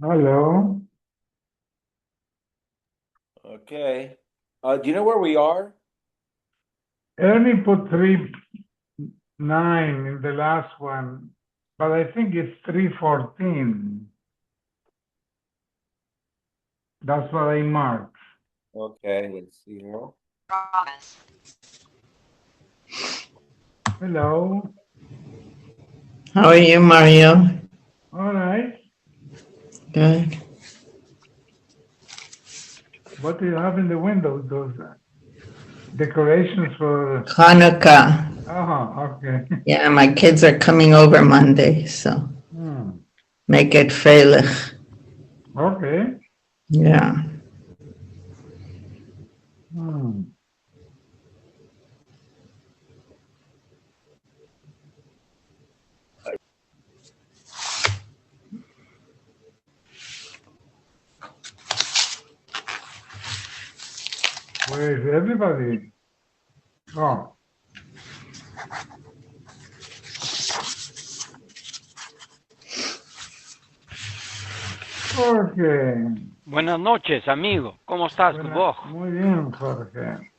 Hello. Okay. Do you know where we are? Ernie put 3:9 in the last one, but I think it's 3:14. That's what I marked. Okay, let's see here. Hello. How are you, Mario? All right. Good. What do you have in the window? Those decorations for. Hanukkah. Oh, okay. Yeah, my kids are coming over Monday, so Hmm. make it freilich. Okay. Yeah. Hmm. Where is everybody? Oh, Jorge. Buenas noches, amigo. ¿Cómo estás, tu voz? Muy bien, Jorge.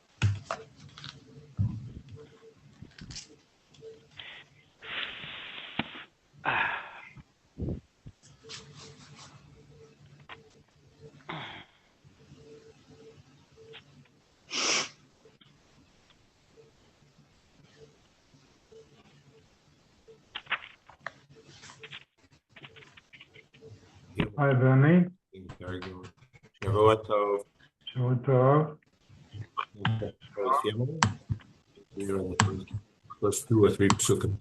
Hi, Benny. Very good. Shavuot Tov. Shuvah. We are in the first two or three psukim.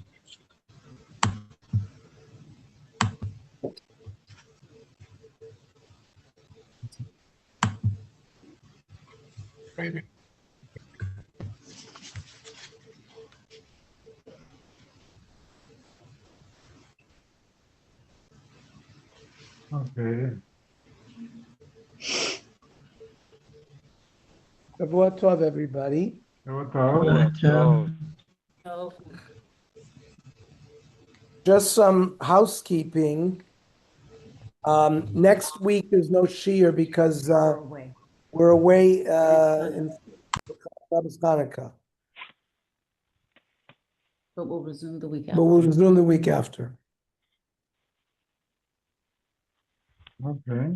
Maybe. Okay. Shavuot Tov, everybody. Shuvah. Just some housekeeping. Next week, there's no shiur because we're away in Shabbos Hanukkah, But we'll resume the week but after. we'll resume the week after. Okay.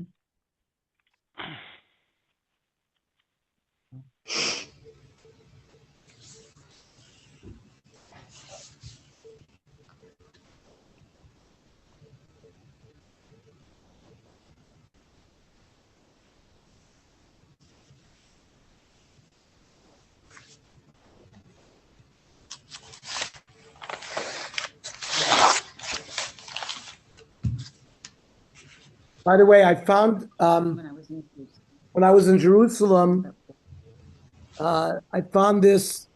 By the way, I found When I was in Jerusalem. when I was in Jerusalem, I found this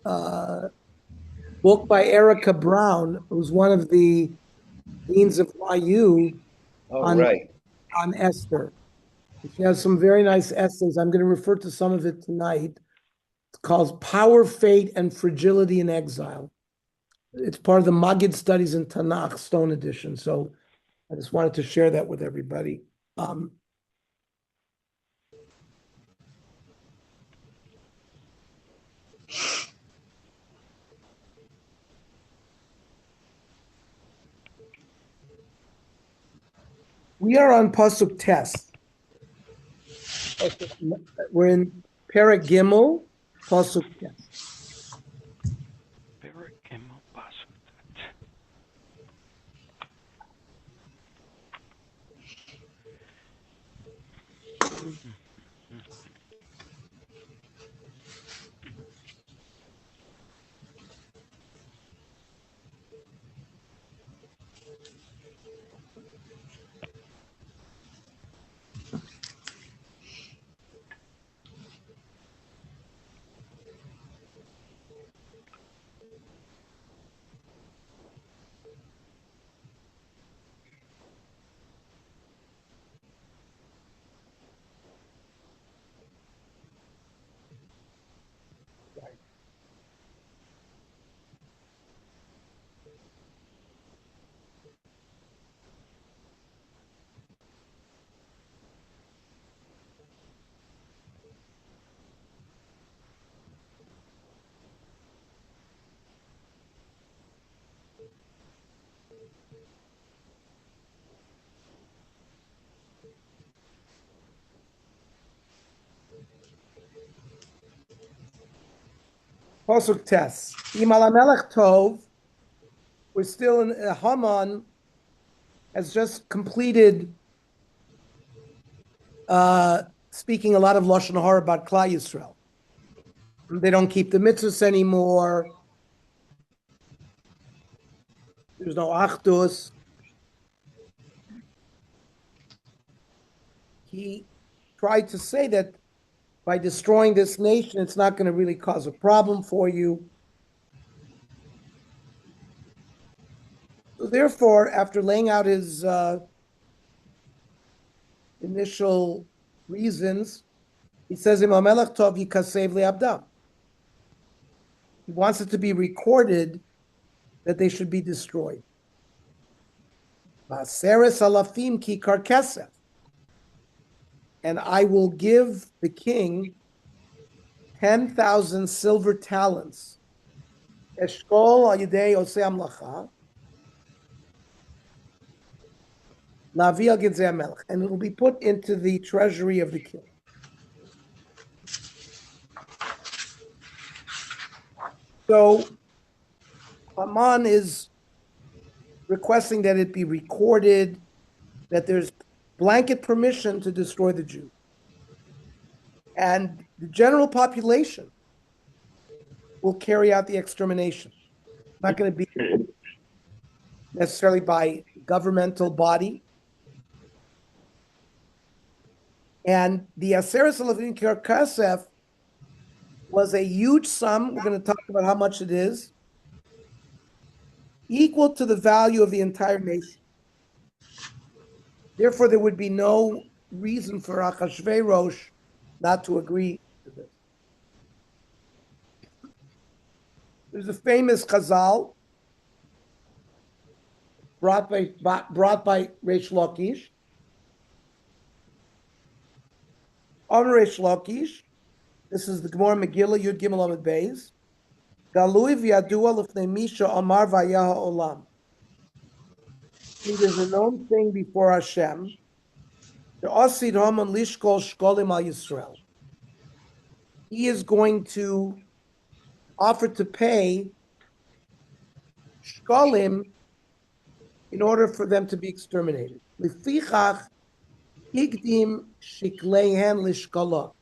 book by Erica Brown, who's one of the deans of YU Oh, on right. on Esther. She has some very nice essays. I'm going to refer to some of it tonight. It's called Power, Fate, and Fragility in Exile. It's part of the Maggid Studies in Tanakh, Stone Edition. So I just wanted to share that with everybody. We are on Pasuk Test. We're in Perek Gimel, Pasuk Test. Pasuk Tes. Imal Melech Tov. We're still in Haman has just completed speaking a lot of Lashon Hara about Klal Yisrael. They don't keep the mitzvahs anymore. There's no Achdus. He tried to say that by destroying this nation, it's not going to really cause a problem for you. So therefore, after laying out his initial reasons, he says, "Imam Melech Tov Yikasev Le'abdam." He wants it to be recorded that they should be destroyed. Maseres alafim ki karkesef. And I will give the king 10,000 silver talents. Eshkol ayidei osei amlacha. Lavi al gitzei melech. And it will be put into the treasury of the king. So Haman is requesting that it be recorded that there's blanket permission to destroy the Jews. And the general population will carry out the extermination. Not going to be necessarily by governmental body. And the Aseres Alavim Kasef was a huge sum. We're going to talk about how much it is, equal to the value of the entire nation. Therefore, there would be no reason for Achashverosh not to agree to this. There's a famous Chazal brought by Reish Lakish. On Reish Lakish, this is the Gemara Megillah Yud Gimel Amud Beis. Galui v'yadua l'fnei Misha Amar v'yaha olam. It is a known thing before Hashem. The Osid Haman Lishkol Shkolim al Yisrael. He is going to offer to pay Shkolim in order for them to be exterminated. Lefichach Higdim Shikleihen Lishkolah.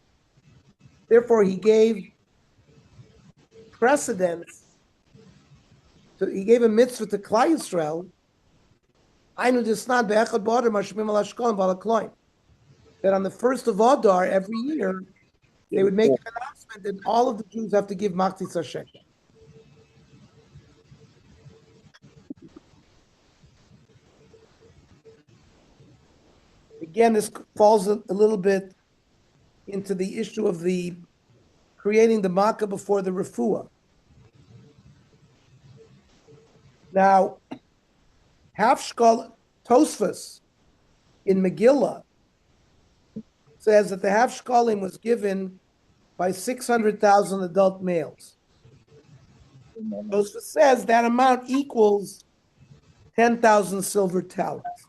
Therefore, he gave precedence. He gave a mitzvah to Klal Yisrael. That on the first of Adar every year, they would make an announcement that all of the Jews have to give Machzis shekel. Again, this falls a little bit into the issue of the creating the Makkah before the Refuah. Now, Hafshkol Tosfos in Megillah says that the Hafshkolim was given by 600,000 adult males. Tosfos says that amount equals 10,000 silver talents.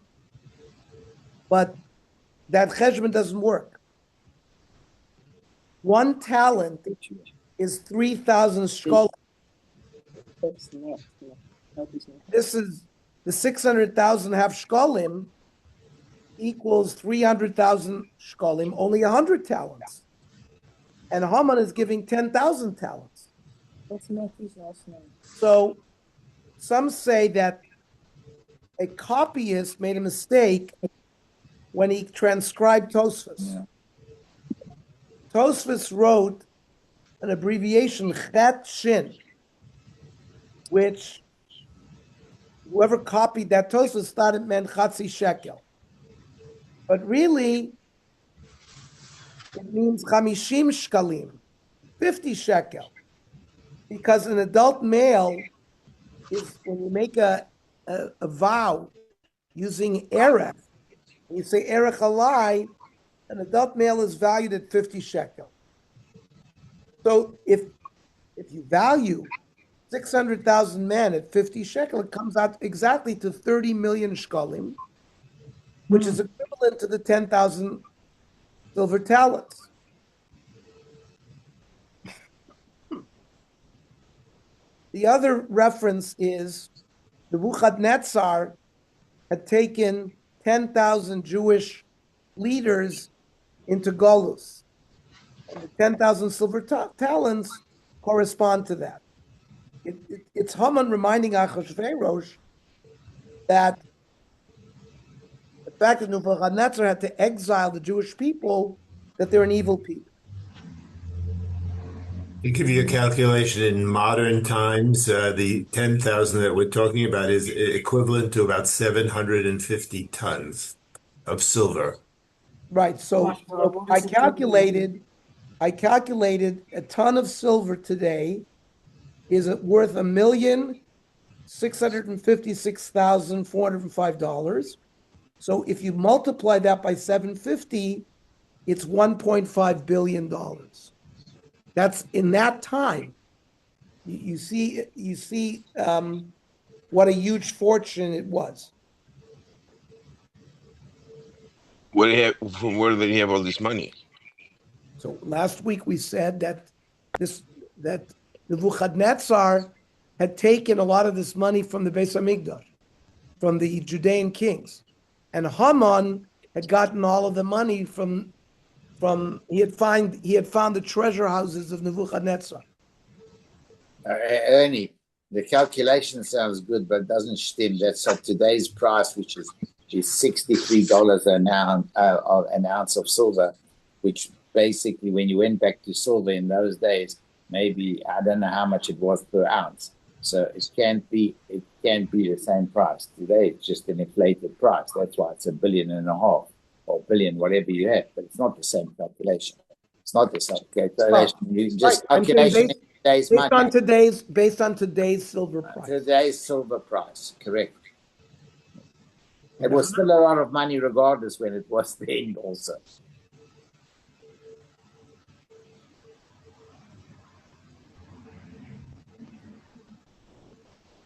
But that cheshbon doesn't work. 1 talent is 3,000 shkolim. This is the 600,000 shkolim equals 300,000 shkolim, only 100 talents. And Haman is giving 10,000 talents. So some say that a copyist made a mistake when he transcribed Tosfos. Yeah. Tosfos wrote an abbreviation, Chet Shin, which whoever copied that Tosfos thought it meant Chatzi Shekel. But really, it means Chamishim Shkalim, 50 shekel. Because an adult male is, when you make a vow using Erech, you say Erech Alai, an adult male is valued at 50 shekel. So if you value 600,000 men at 50 shekel, it comes out exactly to 30 million shekalim, which is equivalent to the 10,000 silver talents. The other reference is Nebuchadnezzar had taken 10,000 Jewish leaders into Golus. And the 10,000 silver talents correspond to that. It's Haman reminding Achashverosh that the fact that Nebuchadnezzar had to exile the Jewish people, that they're an evil people. To give you a calculation in modern times, the 10,000 that we're talking about is equivalent to about 750 tons of silver. Right. So I calculated a ton of silver today is worth $1,656,405. So if you multiply that by 750, it's $1.5 billion. That's in that time. You see what a huge fortune it was. From where did he have all this money? So last week we said that Nebuchadnezzar had taken a lot of this money from the Beis Hamikdash, from the Judean kings, and Haman had gotten all of the money from he had found the treasure houses of Nebuchadnezzar. Ernie, the calculation sounds good, but it doesn't stem. That's at today's price, which is $63 an ounce of silver, which basically, when you went back to silver in those days, maybe I don't know how much it was per ounce. So it can't be the same price today. It's just an inflated price. That's why it's $1.5 billion or billion, whatever you have. But it's not the same calculation. It's not the same calculation. You just calculation in today's money. Based on today's silver price. Today's silver price, correct. It was still a lot of money regardless when it was then also.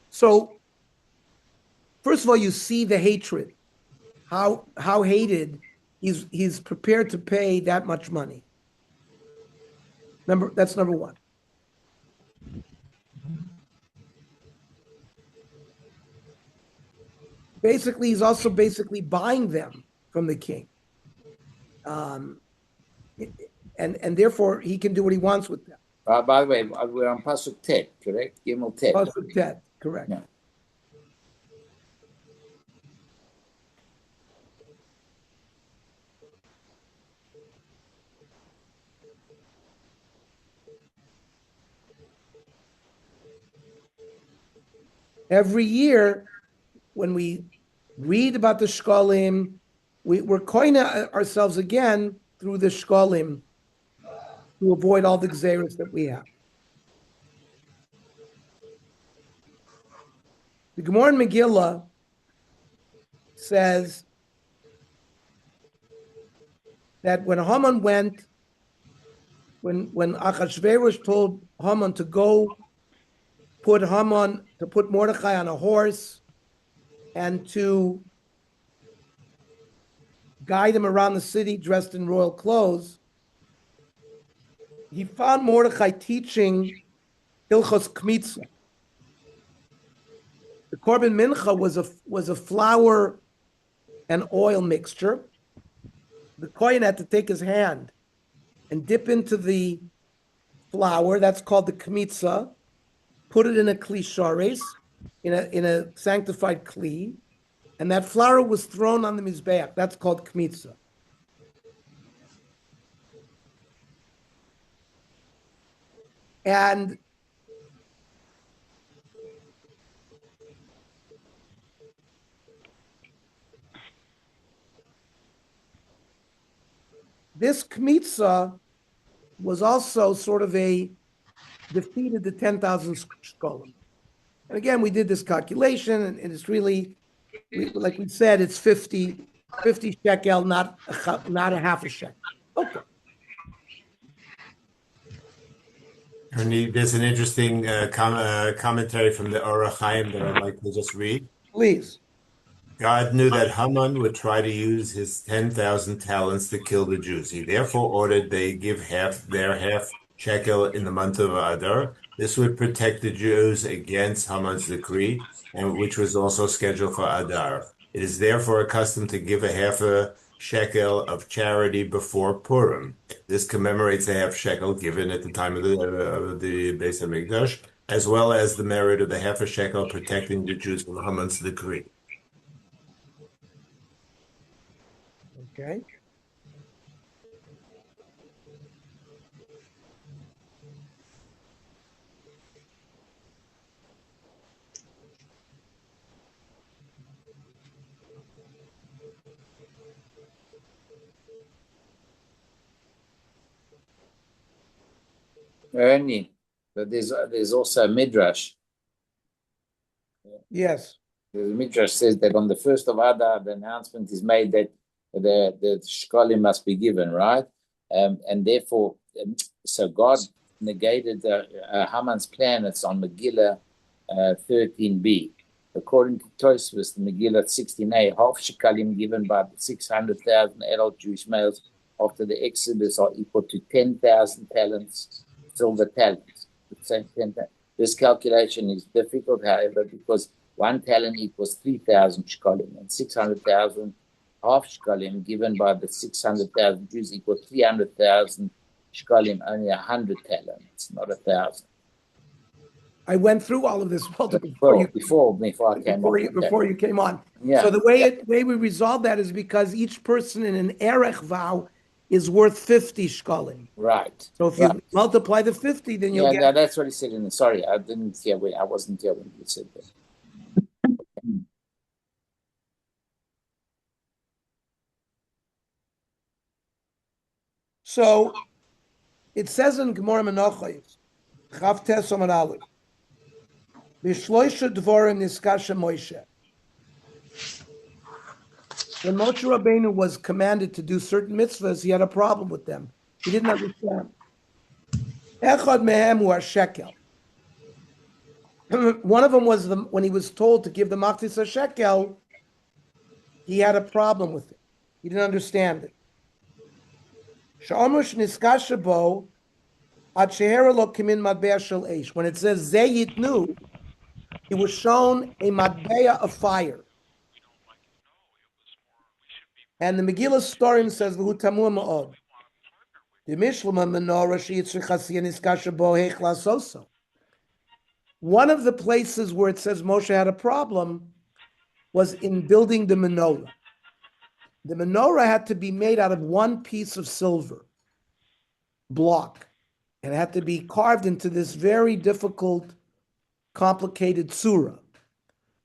So, first of all, you see the hatred, how hated he's prepared to pay that much money. That's number one. Basically, he's also buying them from the king, and therefore he can do what he wants with them. By the way, we're on Pasuk Tet, correct? Gimel Tet. Pasuk Tet, correct. Yeah. Every year, when we read about the shkalim, we're koina ourselves again through the shkalim to avoid all the gzeros that we have. The Gemara in Megillah says that when Haman went, when Achashverosh told Haman to go put Mordechai on a horse and to guide him around the city dressed in royal clothes, he found Mordechai teaching Hilchos Kmitza. The Korban Mincha was a flour and oil mixture. The Kohen had to take his hand and dip into the flour, that's called the Kmitza, put it in a kli shares, in a sanctified kli, and that flour was thrown on the mizbeach. That's called kmitza. And this kmitza was also sort of defeated the 10,000 shkolim. And again, we did this calculation, and it's really, like we said, it's 50 shekel, not a half a shekel. Okay. Ernie, there's an interesting commentary from the Or HaChaim that I'd like to just read. Please. God knew that Haman would try to use his 10,000 talents to kill the Jews. He therefore ordered they give half shekel in the month of Adar. This would protect the Jews against Haman's decree, and which was also scheduled for Adar. It is therefore a custom to give a half a shekel of charity before Purim. This commemorates the half shekel given at the time of the Beis Hamikdash, as well as the merit of the half a shekel protecting the Jews from Haman's decree. Okay. Ernie, but there's also a midrash. Yes. The midrash says that on the first of Adar, the announcement is made that the shkolim must be given, right? And therefore, so God negated Haman's plan. It's on Megillah 13b. According to Tosfos, the Megillah 16a, half shekalim given by the 600,000 adult Jewish males after the Exodus are equal to 10,000 talents, silver talents. This calculation is difficult, however, because 1 talent equals 3,000 shekalim, and 600,000 half shekalim given by the 600,000 Jews equal 300,000 shekalim, only 100 talents, not 1,000. I went through all of this, Walter, before I came before you came on. Yeah. So the way we resolve that is because each person in an erech vow is worth 50 shekalim. Right. So if you multiply the 50, then you'll get. Yeah, that's what he said in the. Sorry, I didn't hear I wasn't here when he said that. So it says in Gemara Menachos, Chav Tes Amar Aleph, B'shloisha dvorim niskasha Moshe. When Moshe Rabbeinu was commanded to do certain mitzvahs, he had a problem with them. He didn't understand. Echad mehem hu shekel. One of them was when he was told to give the machzis shekel, he had a problem with it. He didn't understand it. When it says Zeyitnu, he was shown a matbeya of fire. And the Megillah Storim says, L'hu tamur ma'od. The Mishlema menorah sheyitzrich hasiyah niskasha bo heich lasoso. One of the places where it says Moshe had a problem was in building the menorah. The menorah had to be made out of one piece of silver block, and it had to be carved into this very difficult, complicated surah.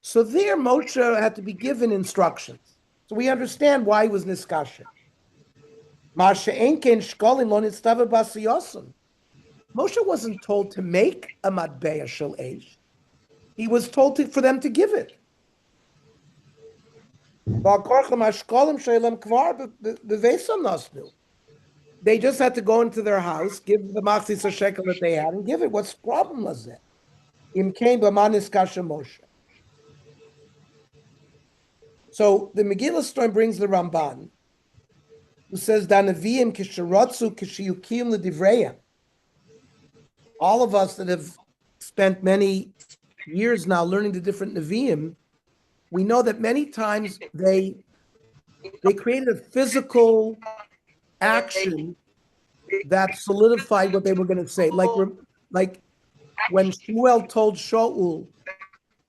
So there, Moshe had to be given instructions. So we understand why he was niskasha. Moshe wasn't told to make a matbeya shel eish. He was told for them to give it. They just had to go into their house, give the machzis shekel that they had, and give it. What's the problem was that? Moshe. So the Megillah story brings the Ramban, who says, "Danavim kisharotzu kishiyukim ledivreya." All of us that have spent many years now learning the different Nevi'im, we know that many times they created a physical action that solidified what they were going to say. Like when Shmuel told Shaul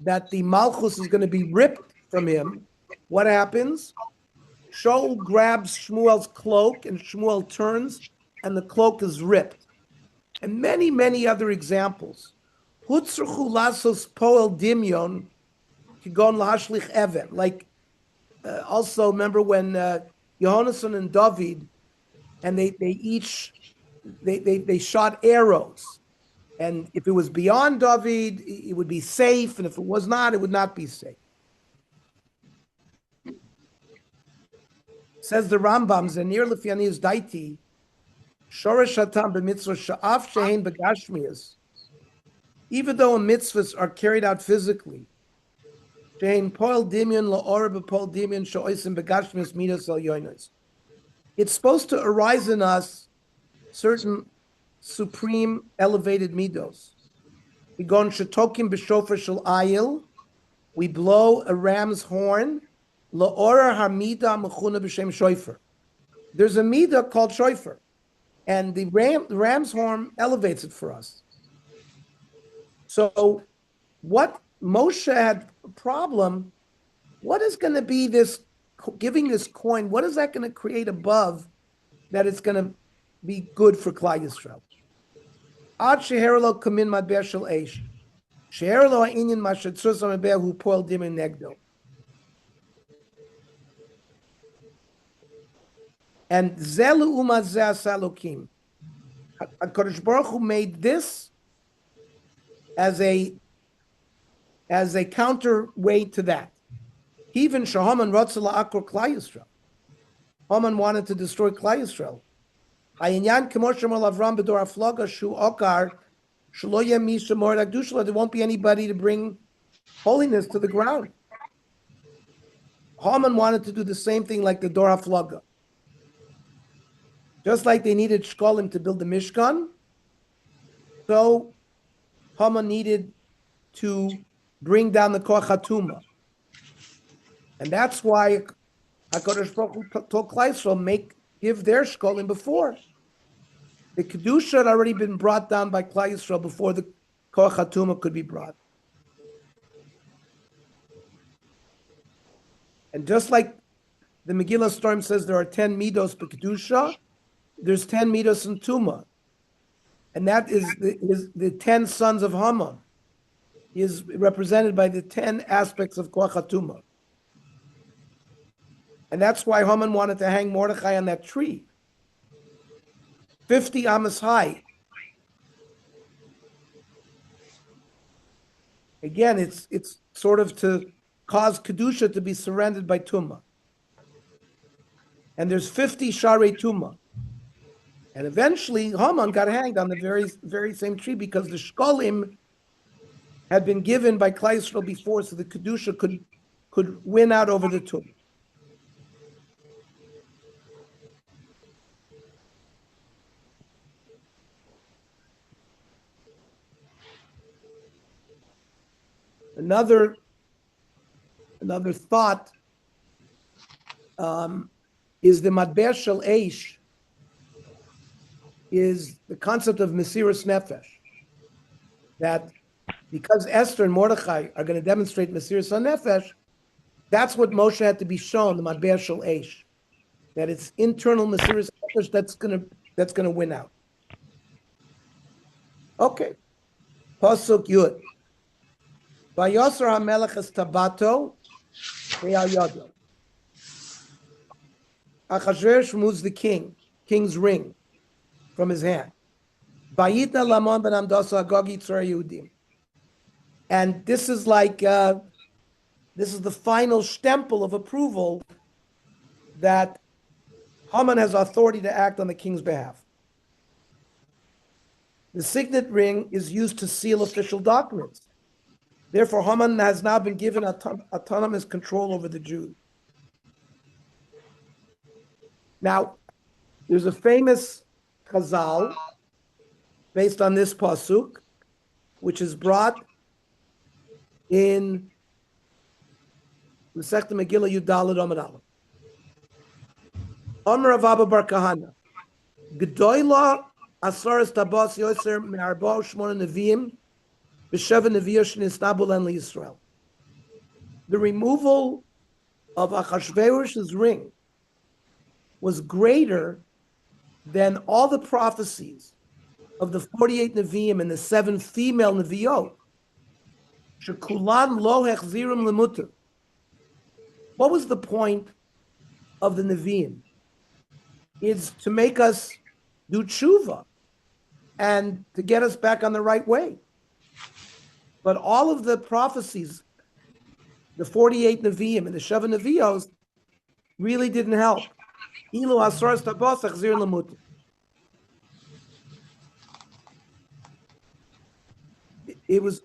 that the Malchus is going to be ripped from him, what happens? Shaul grabs Shmuel's cloak and Shmuel turns and the cloak is ripped. And many, many other examples. Hutzruchu lasos poel dimyon kigon lahashlich even. Like also remember when Yohanan and David, and they shot arrows, and if it was beyond David, it would be safe, and if it was not, it would not be safe. Says the Rambam, Zanir Lefyanius Daiti, Shoresh hatam b'mitzvah sha'af shehein begashmias. Even though mitzvahs are carried out physically, shehein poel dimyon la'or b'poel dimyon sha'oisim begashmias midas al yoinos. It's supposed to arise in us certain supreme elevated midos. We go on shetokim b'shofar shel ayil. We blow a ram's horn. La'or hamida mechuna b'shem shofar. There's a midah called shofar, and the ram's horn elevates it for us. So, what Moshe had a problem? What is going to be this giving this coin? What is that going to create above that it's going to be good for Klal Yisrael? Ad sheherlo kamin madber shel eish, sheherlo ha'inyan mashetzus ha'mebeh hu poel dimin negdo. And zelu umazeh salokim. HaKadosh Baruch Hu made this as a counterweight to that. Even Shahaman Ratzala Akor Klal Yisrael. Haman wanted to destroy Klal Yisrael. Hayinyan Kemoshem Avram B'dor Aflaga Shu Okar Shlo Yemi Shemor Akdushla. There won't be anybody to bring holiness to the ground. Haman wanted to do the same thing like the Dor Aflaga. Just like they needed Shkolim to build the Mishkan, so Haman needed to bring down the Koach HaTumah. And that's why HaKadosh Baruch Hu told Klal Yisrael, give their Shkolim before. The Kedusha had already been brought down by Klal Yisrael before the Koach HaTumah could be brought. And just like the Megillah Storm says there are 10 Midos B'Kedusha, there's 10 Midos in Tumah. And that is the 10 sons of Haman. He is represented by the 10 aspects of Koach HaTumah. And that's why Haman wanted to hang Mordechai on that tree. 50 amas high. Again, it's sort of to cause Kedusha to be surrendered by Tumah. And there's 50 Sharei Tumah. And eventually, Haman got hanged on the very same tree because the Shkolim had been given by Klal Yisrael before, so the Kedusha could win out over the Tumah. Another thought is the Madber Shel Eish, is the concept of Mesiras Nefesh. That because Esther and Mordechai are going to demonstrate Mesiras Nefesh, that's what Moshe had to be shown, the Madber Shel Eish. That it's internal Mesiras Nefesh that's going to win out. Okay. Pasuk Yud. Vayosar HaMelech es tabato ve'al yado. Achashverosh removes the king's ring from his hand. Vayitna lamon ben amdosa agog yitzor Yehudim. And this is like, this is the final stempel of approval that Haman has authority to act on the king's behalf. The signet ring is used to seal official documents. Therefore, Haman has now been given autonomous control over the Jews. Now, there's a famous Chazal based on this Pasuk, which is brought in the Masechta Megillah Yudalad Amud Aleph. Omer Rav Abba Bar Kahana, Gedoyla Asaras Tabas Yoser Me'arba Shmona Neviim B'Sheva Neviyosh Nisnabul En Yisrael. The removal of Achashverosh's ring was greater than all the prophecies of the 48 Nevi'im and the 7 female Nevi'ot. Shekulan lo hechzirim lemuter. What was the point of the Nevi'im? It's to make us do tshuva and to get us back on the right way. But all of the prophecies, the 48 Nevi'im and the Sheva Nevi'os, really didn't help. Ilu hasaras tabas hechzir lemuter. It was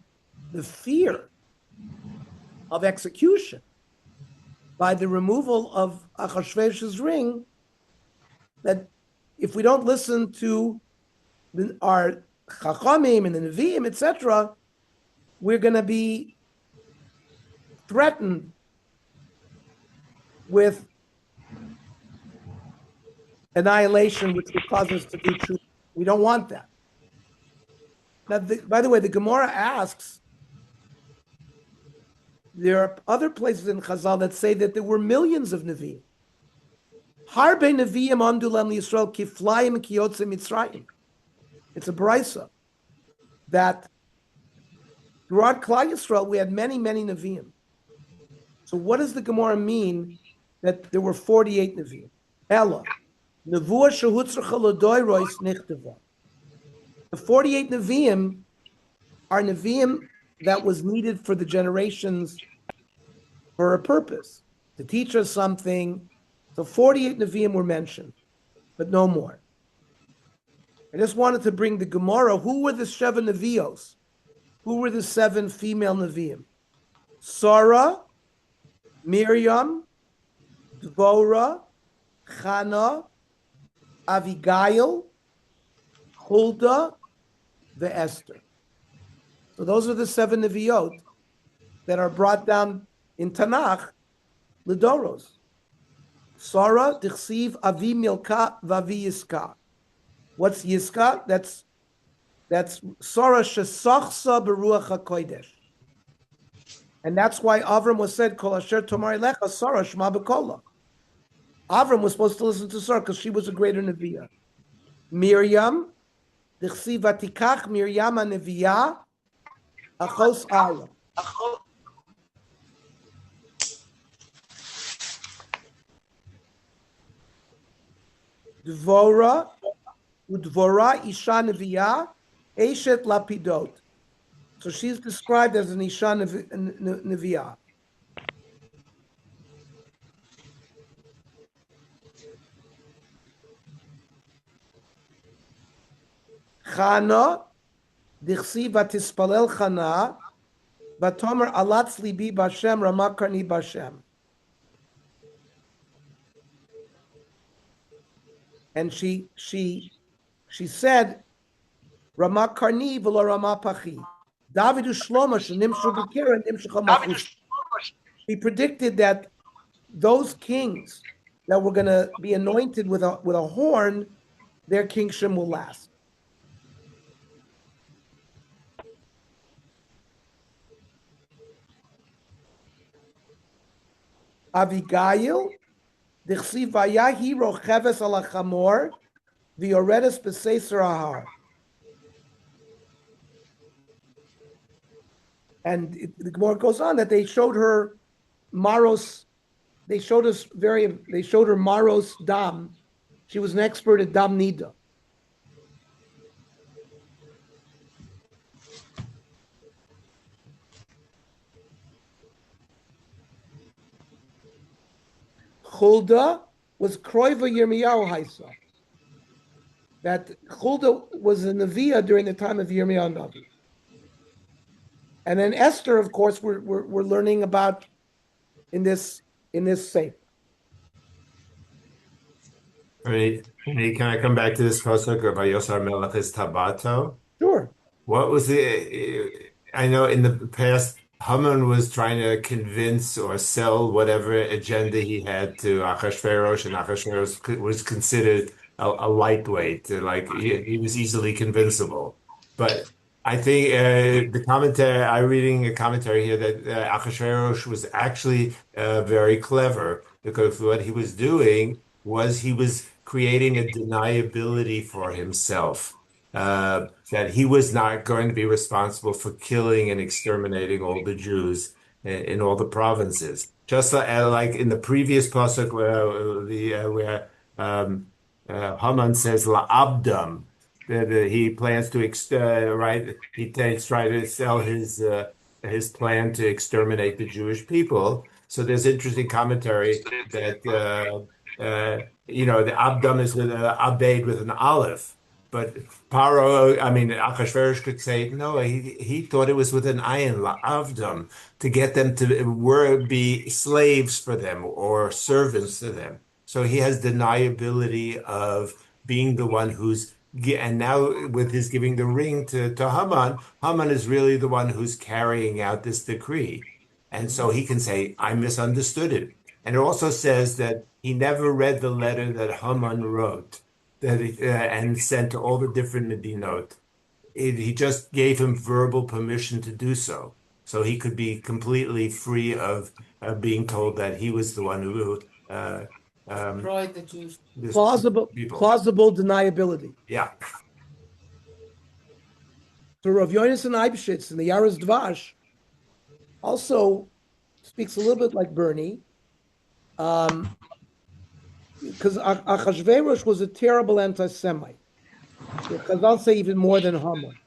the fear of execution by the removal of Achashverosh's ring, that if we don't listen to our Chachamim and the Nevi'im, etc., we're going to be threatened with annihilation, which would cause us to do tshuva. We don't want that. Now, by the way, the Gemara asks, there are other places in Chazal that say that there were millions of Nevi'im. Harbe Nevi'im andulam Yisrael kiflayim kiyotze Mitzrayim. It's a brisa that throughout Klal Yisrael we had many, many Nevi'im. So what does the Gemara mean that there were 48 Nevi'im? Ella, Nevuah shehutzracha l'doiros nichteva. The 48 Nevi'im are Nevi'im that was needed for the generations for a purpose, to teach us something. So 48 Nevi'im were mentioned, but no more. I just wanted to bring the Gemara. Who were the Sheva Nevios? Who were the 7 female Nevi'im? Sarah, Miriam, Dvorah, Chana, Avigail, Huldah, the Esther. So those are the 7 Neviot that are brought down in Tanakh, Lidoros. Sarah, Dichsiv, Avi Milka, Vavi Yiska. What's Yiska? That's Sarah Shesachsa Beruach HaKodesh. And that's why Avram was said, Kol Asher Tomar Elecha, Sarah Shema B'Kola. Avram was supposed to listen to Sarah because she was a greater Neviah. Miriam, Dichsiv Vatikach, Miriam HaNeviah, Achos Aaron. Dvorah, Udvorah Isha Neviah, Eshet Lapidot. So she's described as an Isha Neviah. Chana, Dichsi Vatispalel Chana, Vatomer Alatz Libi Bashem, Ramakarni Bashem. And she said, Rama Karni v'lo Rama Pachi. David Shlomo shenimshu b'kira nimshu chamalchus. He predicted that those kings that were going to be anointed with a horn, their kingship will last. Avigail, Dichsi vayahi rocheves ala chamor, v'yoredes b'seiser ahar. And the Gemara goes on that they showed her maros. They showed her maros dam. She was an expert at dam nida. Huldah was Kroiva Yirmiyahu Haisa. That Huldah was a Neviah during the time of Yirmiyahu Navi. And then Esther, of course, we're learning about in this Sefer. Can I come back to this pasuk of Vayosar Melech's Tabato? Sure. What was I know in the past, Haman was trying to convince or sell whatever agenda he had to Achashverosh, and Achashverosh was considered a lightweight, like he was easily convincible. But I think I'm reading a commentary here that Achashverosh was actually very clever, because what he was doing was he was creating a deniability for himself. That he was not going to be responsible for killing and exterminating all the Jews in all the provinces. Just like in the previous pasuk where Haman says la'abdam, that he plans to he try to sell his plan to exterminate the Jewish people. So there's interesting commentary that the abdam is with abed with an aleph. but Paro, I mean, Achashverosh could say, no, he thought it was with an ayin, la'avdam, to get them to be slaves for them or servants to them. So he has deniability of being the one and now with his giving the ring to Haman, Haman is really the one who's carrying out this decree. And so he can say, I misunderstood it. And it also says that he never read the letter that Haman wrote and sent to all the different Medinot. He just gave him verbal permission to do so. So he could be completely free of being told that he was the one who Destroyed the Jews. Plausible deniability. Yeah. So Rav Yonason Eibschitz in the Yaros Dvash also speaks a little bit like Bernie, because Achashverosh was a terrible anti-Semite. Because I'll say even more than Haman.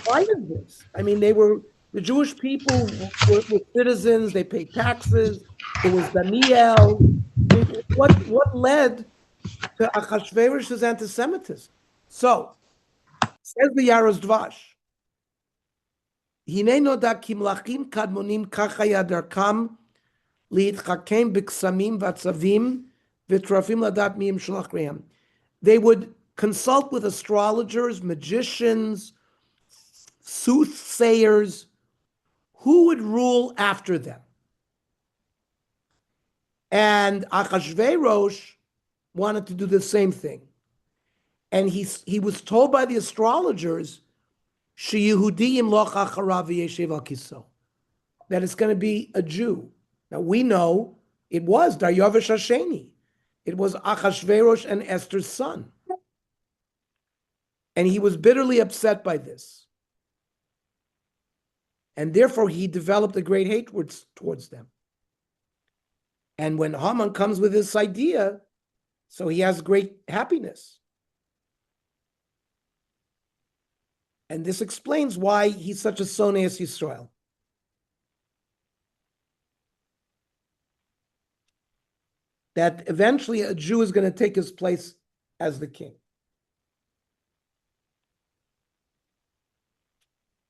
Why is this? I mean, the Jewish people were citizens, they paid taxes, it was Daniel. I mean, what led to Achashverosh's anti-Semitism? So, says the Yaros Dvash, Hine noda ki mlachim kadmonim kacha היה דרכם להתחכם בקסמים ועצבים וטרפים לדעת מי הם שלח. They would consult with astrologers, magicians, soothsayers, who would rule after them. And Achashverosh wanted to do the same thing. And he was told by the astrologers, Sheyehudiyim lo acharav v'yeshev al kiso, that it's going to be a Jew. Now we know it was Daryavish Hasheni. It was Achashverosh and Esther's son. And he was bitterly upset by this. And therefore he developed a great hatred towards them. And when Haman comes with this idea, so he has great happiness. And this explains why he's such a Soneas Yisrael. That eventually a Jew is going to take his place as the king.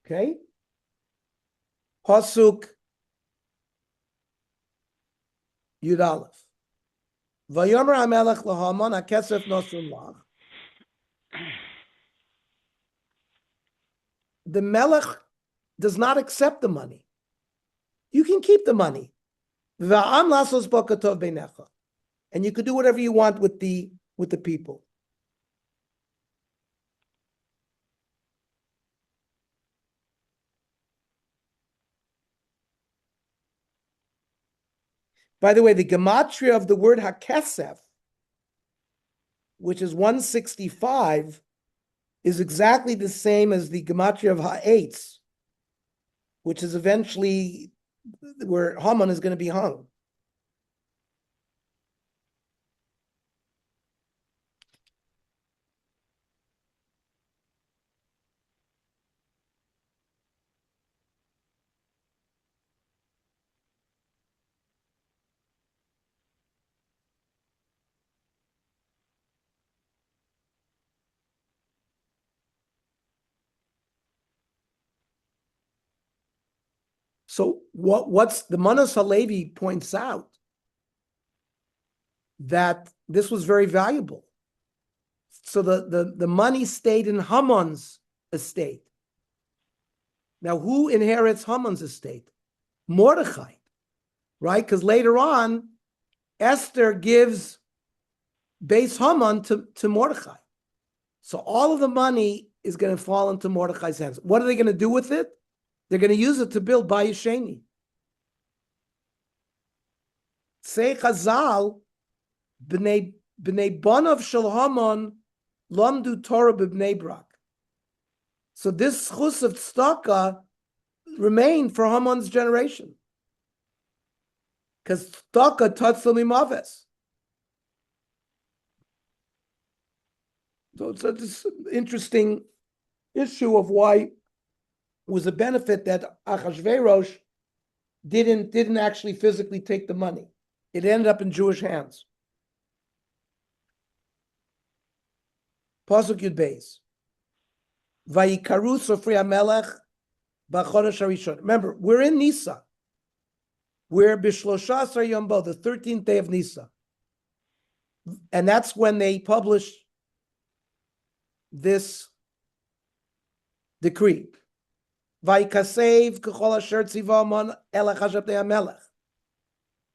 Okay? Pasuk Yud Aleph. Vayomer HaMelech LaHaman HaKesef Nosun Lach. The Melech does not accept the money. You can keep the money. V'am lasos bo katov beinecha. And you could do whatever you want with the people. By the way, the gematria of the word hakesef, which is 165, is exactly the same as the gematria of ha'etz, which is eventually where Haman is going to be hung. So what's the Manas Halevi points out that this was very valuable. So the money stayed in Haman's estate. Now, who inherits Haman's estate? Mordechai, right? Because later on, Esther gives base Haman to Mordechai. So all of the money is going to fall into Mordechai's hands. What are they going to do with it? They're going to use it to build Bayis Sheni. Say Chazal, b'nei banav shel Haman lamdu Torah b'bnei Brak. So this chus of tzedakah remained for Haman's generation, because tzedakah tatzal mimaves. So it's this interesting issue of why was a benefit that Achashverosh didn't actually physically take the money. It ended up in Jewish hands. Pasuk Yud Beis. Vayikaru Sofri HaMelech B'chodesh HaRishon. Remember, we're in Nisan. We're B'Shlosha Asar Yom Bo, the 13th day of Nisan. And that's when they published this decree. Vayikasev K'chol Asher Tziva Amon Elech Hashem HaMelech.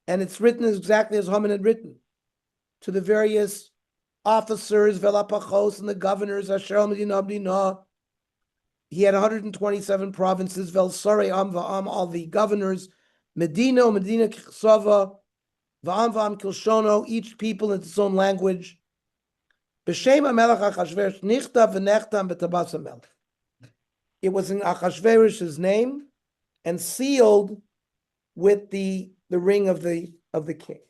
And it's written exactly as Haman had written, to the various officers, Velapachos, and the governors, Asher Medina Abdina. He had 127 provinces, Velsare Am Va'am, all the governors, Medina Kichsava, Va'am Va'am Kilshono, each people in its own language. B'Shem HaMelech Achashverosh Nichta V'nechtam B'Tabas HaMelech. It was in Achashverosh's name and sealed with the ring of the king.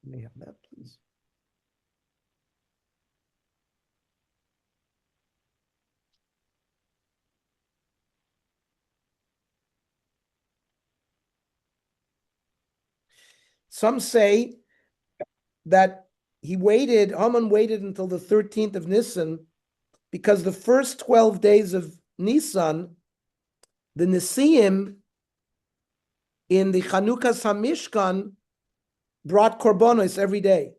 May I have that, please? Some say that Haman waited until the 13th of Nisan, because the first 12 days of Nisan, the Nesiim in the Chanukas HaMishkan brought korbanos every day.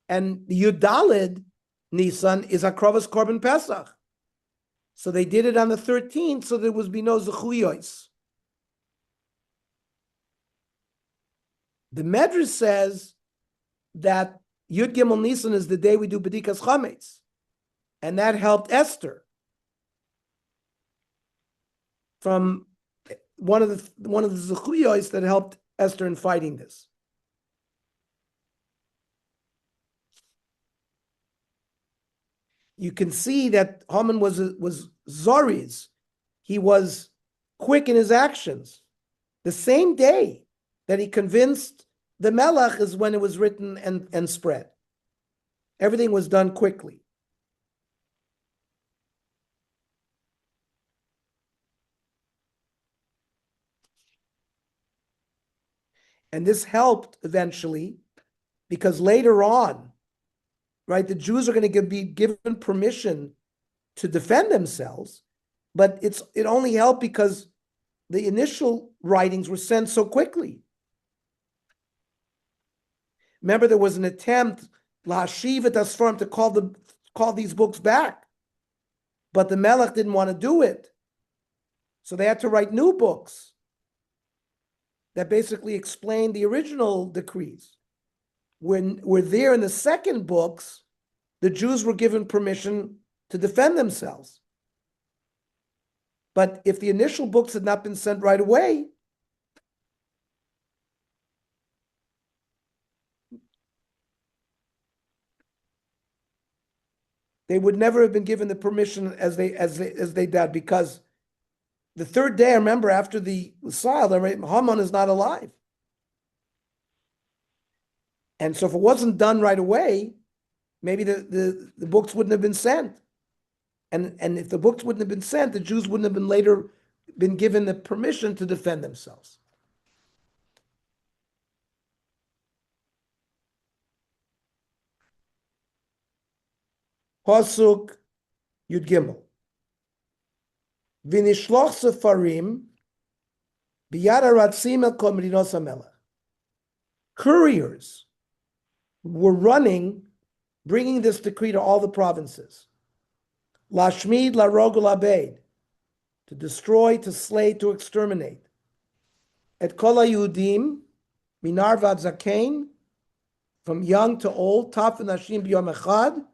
And the Yudalid Nisan is Akrovas Korban Pesach. So they did it on the 13th, so there would be no Zechuyos. The Medrash says that Yud Gimel Nisan is the day we do B'dikas Chametz. And that helped Esther from one of the Zechuyos that helped Esther in fighting this. You can see that Haman was Zoriz. He was quick in his actions. The same day that he convinced the Melech is when it was written and spread. Everything was done quickly. And this helped eventually, because later on, right, the Jews are going to be given permission to defend themselves, but it only helped because the initial writings were sent so quickly. Remember, there was an attempt, La'ashiv et Asfarim, to call these books back, but the Melech didn't want to do it, so they had to write new books that basically explained the original decrees. When we're there in the second books, the Jews were given permission to defend themselves. But if the initial books had not been sent right away, they would never have been given the permission as they did, because the third day, I remember, after the trial, Haman is not alive. And so if it wasn't done right away, maybe the books wouldn't have been sent. And if the books wouldn't have been sent, the Jews wouldn't have been later been given the permission to defend themselves. Pasuk Yud Gimel. V'nishloch sefarim b'yad haratzim el kol medinos hamelech. Couriers were running, bringing this decree to all the provinces. Lashmid, larog, labed, to destroy, to slay, to exterminate. Et kol haYehudim, minar vad zakein, from young to old, taf v'nashim b'yom echad,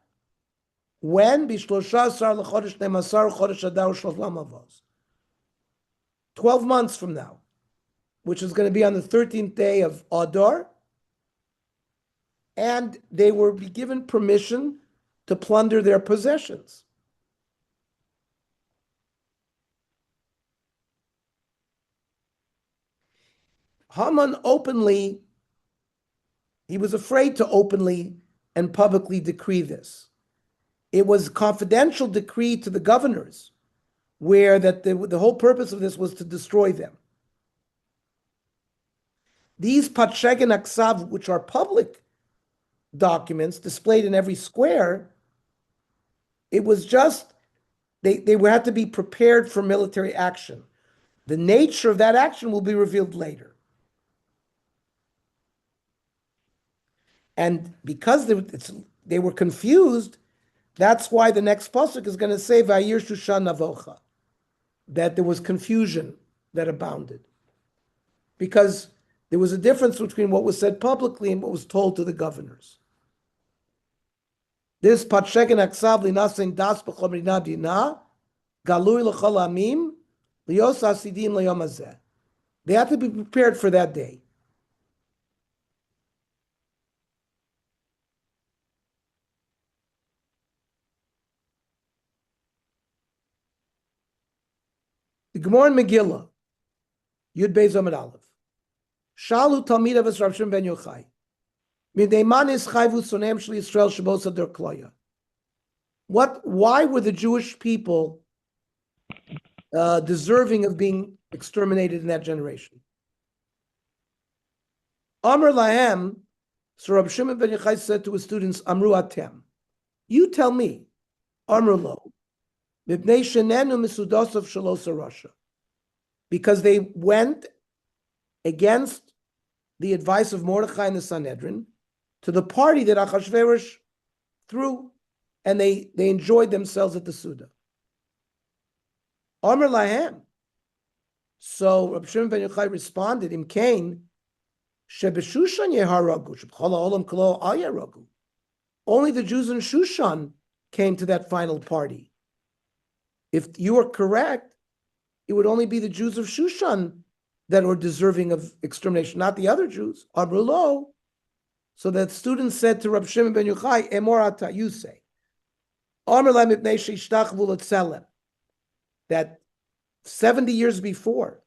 when? B'shlosha asar l'chodesh nemasar chodesh adar u'shlosh avos. 12 months from now, which is going to be on the 13th day of Adar, and they will be given permission to plunder their possessions. Haman he was afraid to openly and publicly decree this. It was a confidential decree to the governors, where that the whole purpose of this was to destroy them. These Patshegen Aksav, which are public documents displayed in every square, It was just, they would have to be prepared for military action. The nature of that action will be revealed later. And because they were confused, that's why the next pasuk is going to say, Vayir Shushan Navocha, that there was confusion that abounded. Because there was a difference between what was said publicly and what was told to the governors. This Patsheken Aksav Linasin Das B'chom Rina Dina, Galui L'chol Amim, Lios Asidim L'yom Hazeh. They have to be prepared for that day. The Gemara in Megillah, Yud Beis Amud Aleph. Shalu Talmid of Rav Shimon ben Yochai. Mideiman is chayvu sonem shel Yisrael shabos adar kloya. Why were the Jewish people deserving of being exterminated in that generation? Amr lahem, so Rav Shimon ben Yochai said to his students, Amru atem, you tell me, Amr lo, mipnei shenenu misudosov shalos Rasha, because they went against the advice of Mordechai and the Sanhedrin to the party that Achashverosh threw, and they enjoyed themselves at the Suda. Amr lahem. So Rabbi Shimon ben Yochai responded, Im kain, shebeshushan yeharagu, shebchala olam kolo al yeharagu. Only the Jews in Shushan came to that final party. If you are correct, it would only be the Jews of Shushan that were deserving of extermination, not the other Jews. Amrulo. So that student said to Rabbi Shimon ben Yochai, Emorata, you say, that 70 years before,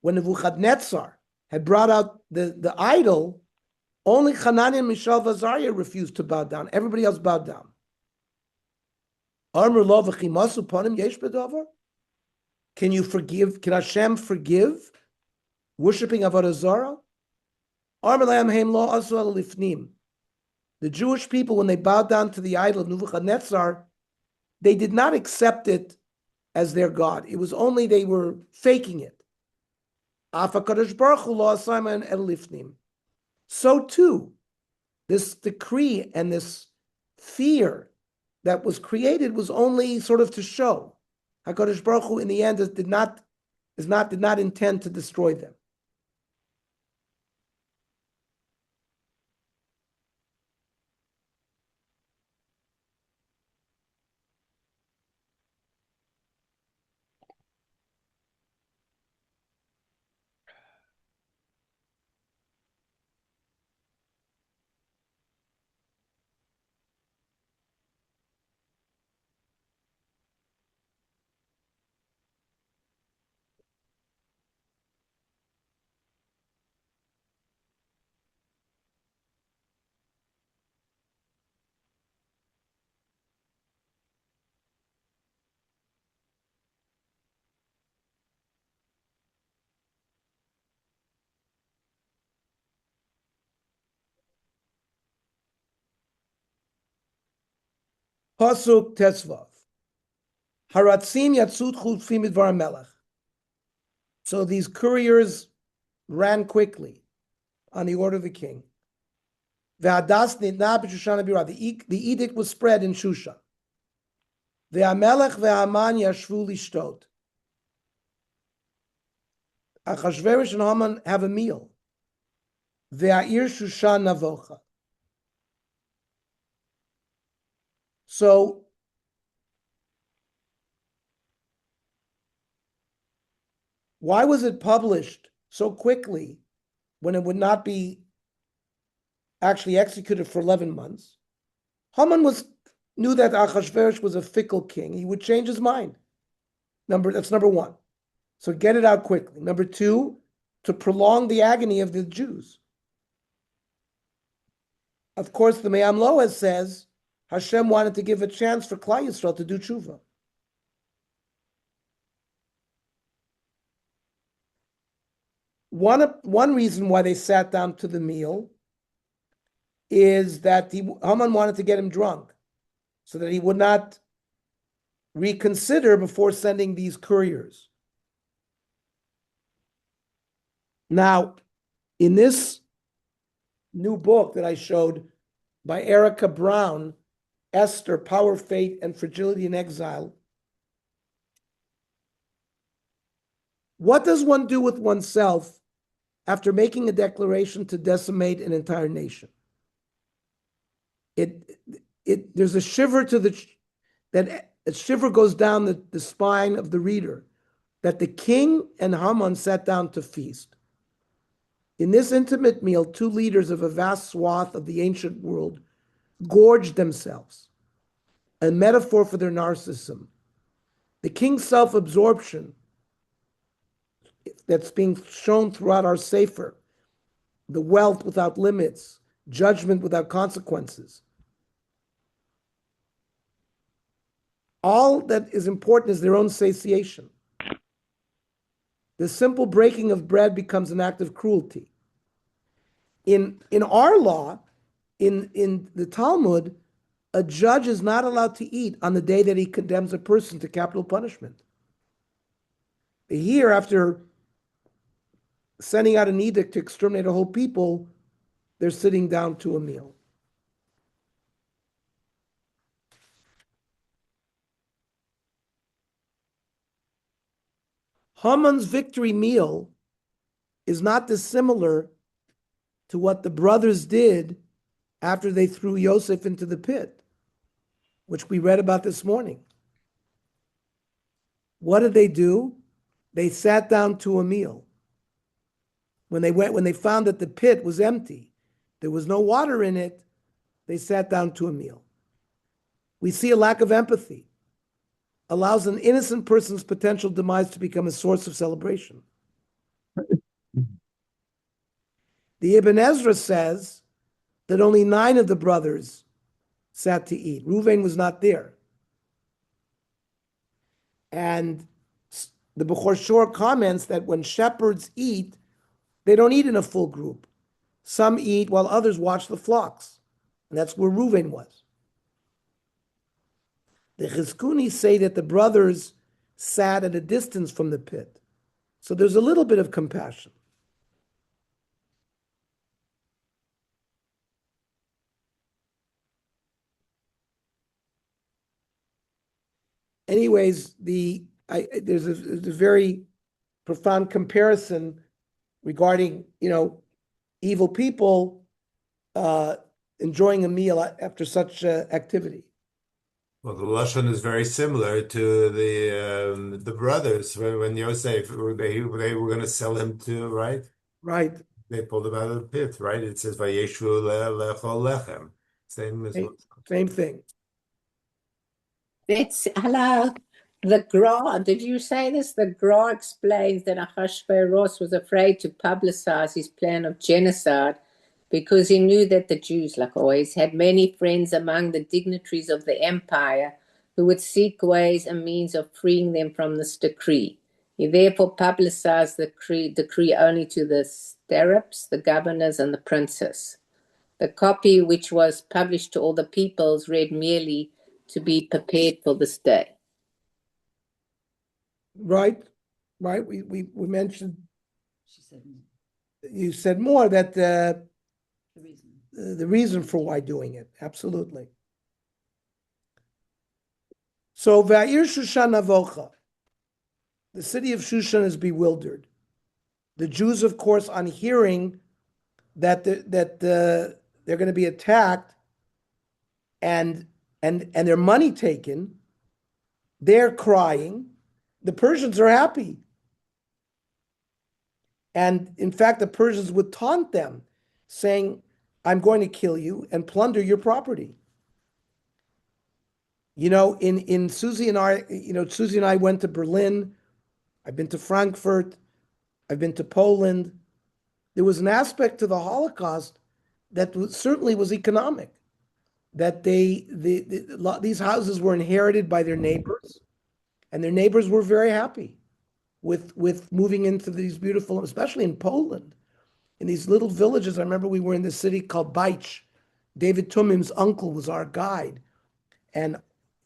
when Nebuchadnezzar had brought out the idol, only Hananiah and Mishael Vazariah refused to bow down. Everybody else bowed down. Can you forgive? Can Hashem forgive worshipping Avodah Zarah? The Jewish people, when they bowed down to the idol of Nebuchadnezzar, they did not accept it as their God. It was only they were faking it. So too, this decree and this fear that was created was only sort of to show. HaKadosh Baruch Hu, in the end, did not intend to destroy them. Pasuk Tesvav. Haratzim yatzut chutfim midvar melech. So these couriers ran quickly on the order of the king. Ve'adas nidna b'Shushan habira. The edict was spread in Shushan. Ve'amelech ve'aman yashvu lishtot. Achashverosh and Haman have a meal. Ve'a'ir Shushan navocha. So why was it published so quickly when it would not be actually executed for 11 months? Haman knew that Achashverosh was a fickle king. He would change his mind. That's number one. So get it out quickly. Number two, to prolong the agony of the Jews. Of course, the Me'am Loaz says Hashem wanted to give a chance for Klal Yisrael to do tshuva. One reason why they sat down to the meal is that Haman wanted to get him drunk so that he would not reconsider before sending these couriers. Now, in this new book that I showed by Erica Brown, Esther, Power, Fate, and Fragility in Exile, what does one do with oneself after making a declaration to decimate an entire nation? There's a shiver that a shiver goes down the spine of the reader that the king and Haman sat down to feast. In this intimate meal, two leaders of a vast swath of the ancient world gorged themselves, a metaphor for their narcissism. The king's self-absorption that's being shown throughout our Sefer, the wealth without limits, judgment without consequences. All that is important is their own satiation. The simple breaking of bread becomes an act of cruelty. In our law, in the Talmud, a judge is not allowed to eat on the day that he condemns a person to capital punishment. Here, after sending out an edict to exterminate a whole people, they're sitting down to a meal. Haman's victory meal is not dissimilar to what the brothers did after they threw Yosef into the pit, which we read about this morning. What did they do? They sat down to a meal. When they found that the pit was empty, there was no water in it, they sat down to a meal. We see a lack of empathy allows an innocent person's potential demise to become a source of celebration. The Ibn Ezra says that only 9 of the brothers sat to eat. Reuven was not there. And the Bechor Shor comments that when shepherds eat, they don't eat in a full group. Some eat while others watch the flocks. And that's where Reuven was. The Chizkuni say that the brothers sat at a distance from the pit. So there's a little bit of compassion. Anyways, there's a very profound comparison regarding, evil people enjoying a meal after such activity. Well, the lashon is very similar to the brothers when Yosef they were going to sell him to, right? Right. They pulled him out of the pit, right? It says Vayeshu lechol lechem. Same as Same thing. Hello. The Gra, did you say this? The Gra explains that Ahasuerus was afraid to publicize his plan of genocide because he knew that the Jews, like always, had many friends among the dignitaries of the empire who would seek ways and means of freeing them from this decree. He therefore publicized the decree only to the satraps, the governors, and the princes. The copy, which was published to all the peoples, read merely to be prepared for this day. Right. We mentioned. You said more that the reason for why doing it. Absolutely. So Va'ir Shushan Avocha, the city of Shushan is bewildered. The Jews, of course, on hearing that they're going to be attacked and their money taken, they're crying. The Persians are happy. And in fact, the Persians would taunt them, saying, I'm going to kill you and plunder your property. In Susie and I went to Berlin. I've been to Frankfurt. I've been to Poland. There was an aspect to the Holocaust that certainly was economic. That these houses were inherited by their neighbors, and their neighbors were very happy with moving into these beautiful, especially in Poland, in these little villages. I remember we were in this city called Baich. David Tumim's uncle was our guide. And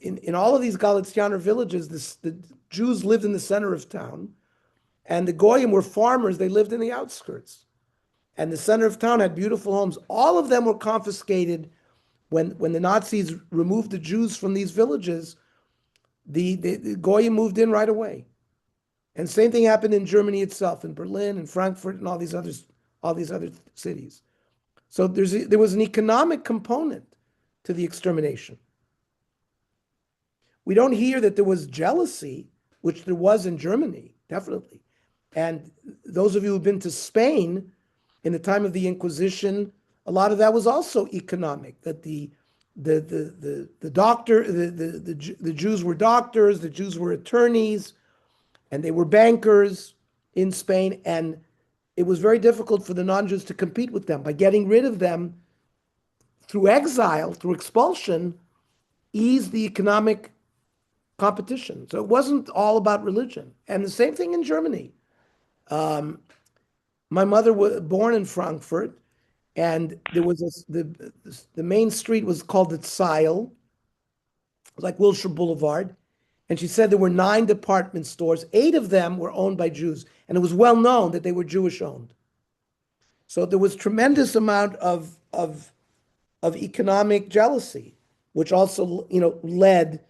in all of these Galicianer villages, the Jews lived in the center of town, and the Goyim were farmers. They lived in the outskirts. And the center of town had beautiful homes. All of them were confiscated when the Nazis removed the Jews from these villages. The Goyim moved in right away. And same thing happened in Germany itself, in Berlin and Frankfurt and all these other cities. So there was an economic component to the extermination. We don't hear that there was jealousy, which there was in Germany, definitely. And those of you who've been to Spain in the time of the Inquisition, a lot of that was also economic. That the Jews were doctors, the Jews were attorneys, and they were bankers in Spain, and it was very difficult for the non-Jews to compete with them. By getting rid of them through exile, through expulsion, eased the economic competition. So it wasn't all about religion. And the same thing in Germany. My mother was born in Frankfurt, and there was the main street was called the Zeil, like Wilshire Boulevard. And she said there were 9 department stores. 8 of them were owned by Jews. And it was well known that they were Jewish owned. So there was tremendous amount of economic jealousy, which also, led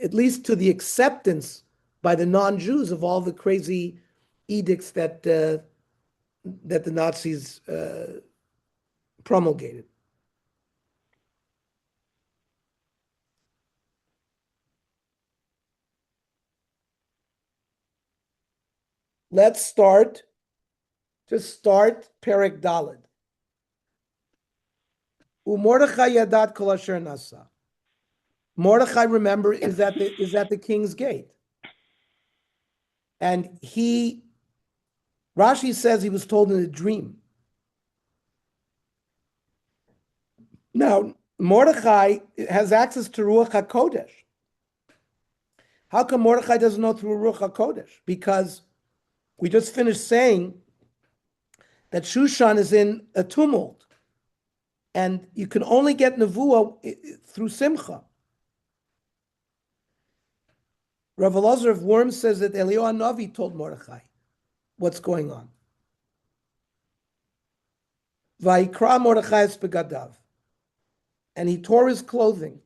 at least to the acceptance by the non-Jews of all the crazy edicts that the Nazis promulgated. Let's start Perek Daled. Mordechai yadat kol asher nasa. Mordechai, remember, is at the king's gate. And Rashi says he was told in a dream. Now, Mordechai has access to Ruach HaKodesh. How come Mordechai doesn't know through Ruach HaKodesh? Because we just finished saying that Shushan is in a tumult. And you can only get Nevuah through Simcha. Rav Elazar of Worms says that Eliyahu Hanavi told Mordechai what's going on. Vayikra Mordechai es begadav. And he tore his clothing.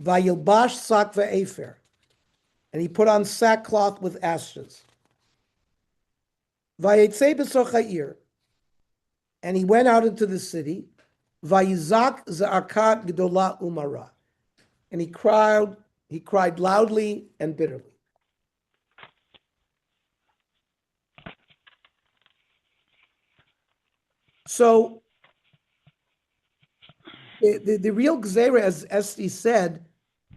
Vayilbash sak ve'efer. And he put on sackcloth with ashes. Vayetzei b'soch ha'ir. And he went out into the city. Vayizak za'akat gdola umara. And he cried loudly and bitterly. So the real Gzeira, as Esther said,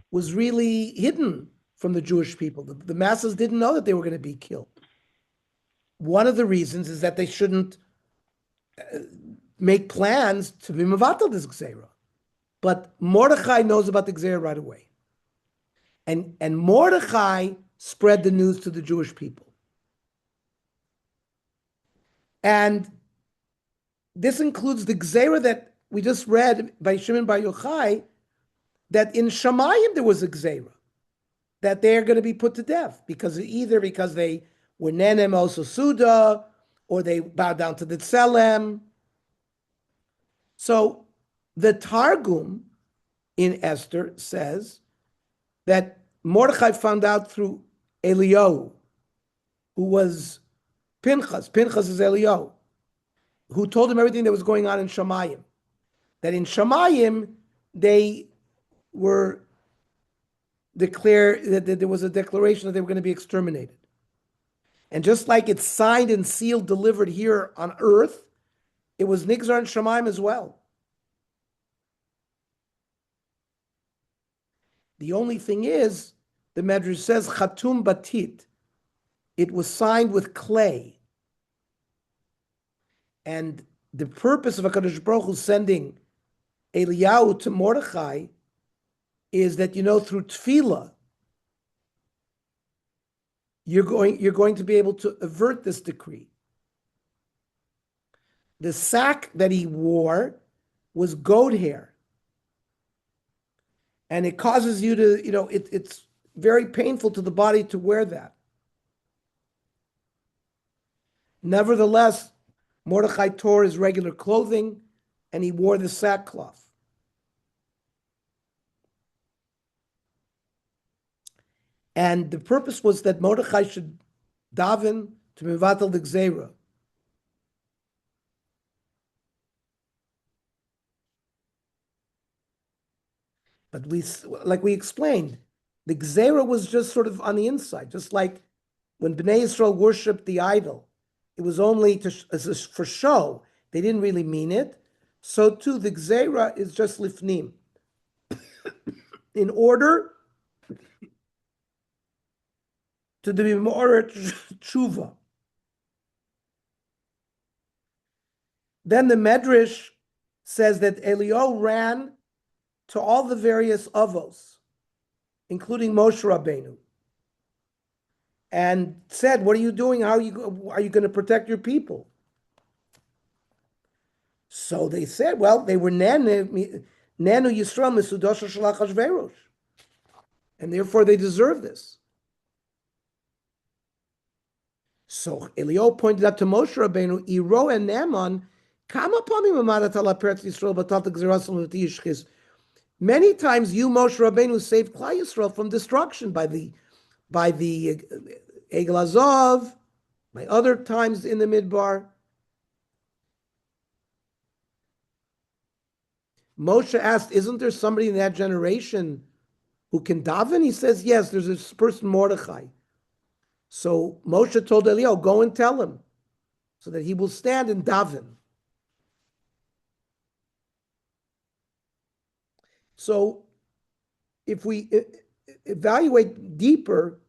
was really hidden from the Jewish people. The masses didn't know that they were going to be killed. One of the reasons is that they shouldn't make plans to be mevatel this Gzeira. But Mordechai knows about the Gzeira right away. And Mordechai spread the news to the Jewish people. And this includes the Gzeira that we just read by Shimon Bar Yochai, that in Shamayim there was a Gzeira, that they're going to be put to death because they were Nenem Osusuda, or they bowed down to the Tselem. So the Targum in Esther says that Mordechai found out through Eliyahu, who was Pinchas. Pinchas is Eliyahu, who told him everything that was going on in Shamayim. That in Shamayim, they were declared that there was a declaration that they were going to be exterminated. And just like it's signed and sealed, delivered here on earth, it was Nigzar and Shamayim as well. The only thing is, the Medrash says, Chatum Batit. It was signed with clay. And the purpose of HaKadosh Baruch Hu sending Eliyahu to Mordechai is that, through tefillah, you're going to be able to avert this decree. The sack that he wore was goat hair. And it causes you to, it's very painful to the body to wear that. Nevertheless, Mordechai tore his regular clothing and he wore the sackcloth. And the purpose was that Mordechai should daven to mevatel the gzeira. But like we explained, the gzeira was just sort of on the inside, just like when Bnei Yisrael worshipped the idol, it was only for show. They didn't really mean it. So too, the gzeira is just lifnim. In order to be more tshuva. Then the Medrash says that Eliyahu ran to all the various avos, including Moshe Rabbeinu, and said, "What are you doing? How are you going to protect your people?" So they said, "Well, they were Nenu Yisrael Misudosha Shalach Hashverosh, and therefore they deserve this." So Eliyahu pointed out to Moshe Rabbeinu, "Iro and Naaman, kama pamim amarat ala peretz Yisrael batat gzerasim v'tiyishchis." Many times you, Moshe Rabbeinu, saved Klal Yisrael from destruction by the Egel Azov, by other times in the Midbar. Moshe asked, "Isn't there somebody in that generation who can daven?" He says, "Yes, there's this person Mordechai." So Moshe told Eliyahu, "Go and tell him, so that he will stand and daven." So if we evaluate deeper,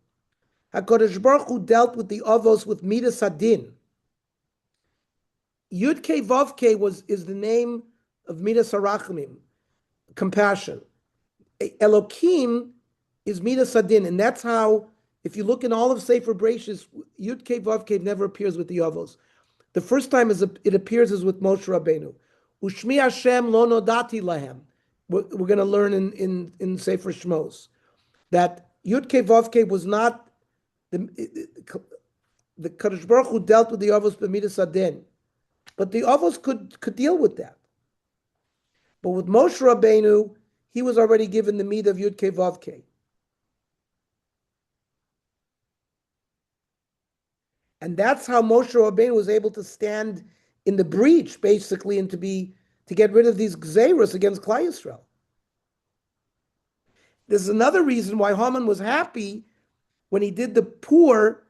HaKadosh Baruch Hu dealt with the avos with midas hadin. Yud Kei Vav Kei is the name of midas harachamim, compassion. Elokim is midas hadin, and that's how, if you look in all of Sefer Bereshis, Yud Kei Vav Kei never appears with the avos. The first time it appears is with Moshe Rabbeinu. Ushmi Hashem lo nodati lahem. We're going to learn in Sefer Shmos that Yud Kei Vav Kei was not the Kadosh Baruch Hu dealt with the avos b'midas hadin, but the avos could deal with that. But with Moshe Rabbeinu, he was already given the midah of Yud Kei Vav Kei. And that's how Moshe Rabbeinu was able to stand in the breach, basically, and to get rid of these gzeiros against Klal Yisrael. There's another reason why Haman was happy when he did the poor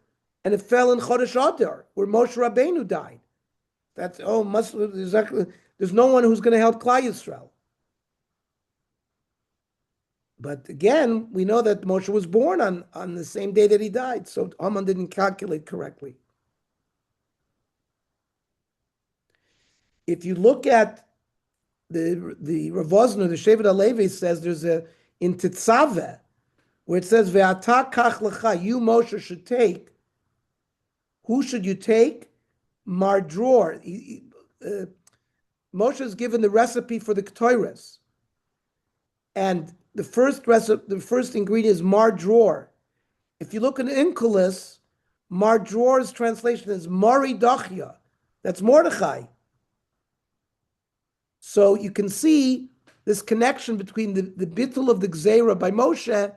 and it fell in Chodesh Adar, where Moshe Rabbeinu died. There's no one who's going to help Klal Yisrael. But again, we know that Moshe was born on the same day that he died, so Haman didn't calculate correctly. If you look at the Rav Wosner, the Shevet HaLevi says there's in Tetzaveh, where it says, Ve'ata kach lecha, you Moshe should take. Who should you take? Mardror. Moshe is given the recipe for the Ketores. And the first ingredient is Mardror. If you look in Inkulis, Mardror's translation is Mari Dachya. That's Mordechai. So you can see this connection between the bittul of the Gzeira by Moshe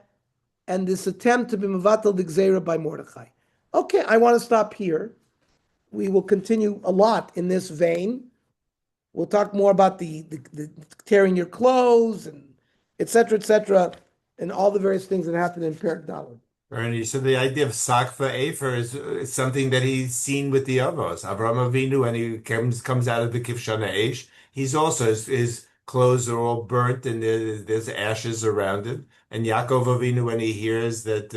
and this attempt to be mevatel the Gzeira by Mordechai. Okay, I want to stop here. We will continue a lot in this vein. We'll talk more about the tearing your clothes and et cetera, and all the various things that happen in Perek Dalet. Ernie, so the idea of sakva efer is something that he's seen with the avos. Avraham Avinu, when he comes out of the kivshana eish, he's also his clothes are all burnt and there's ashes around him. And Yaakov Avinu, when he hears that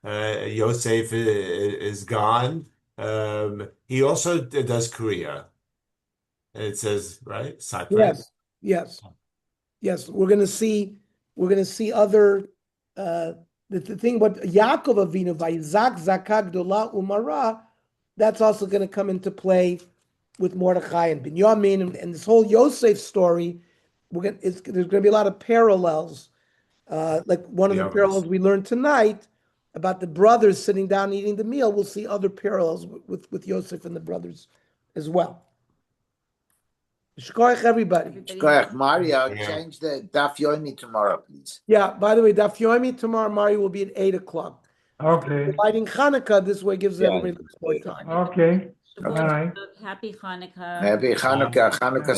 Yosef is gone, he also does kriya. And it says, right, sakva. Yes. We're going to see other. The thing about Yaakov Avinu, Vayizak Zakah Gdola Umara, that's also going to come into play with Mordechai and Binyamin and this whole Yosef story. There's going to be a lot of parallels Like one of the Yeah. parallels we learned tonight about the brothers sitting down eating the meal, we'll see other parallels with Yosef and the brothers as well. Shkoyach, everybody. Shkoyach, Mario, Yeah. change the Daf Yomi tomorrow, please. Yeah, by the way, Daf Yomi tomorrow, Mario, will be at 8 o'clock. Okay, Lighting Hanukkah this way gives Yeah. everybody more time. okay, all right. Happy Hanukkah. Happy Hanukkah. Hanukkah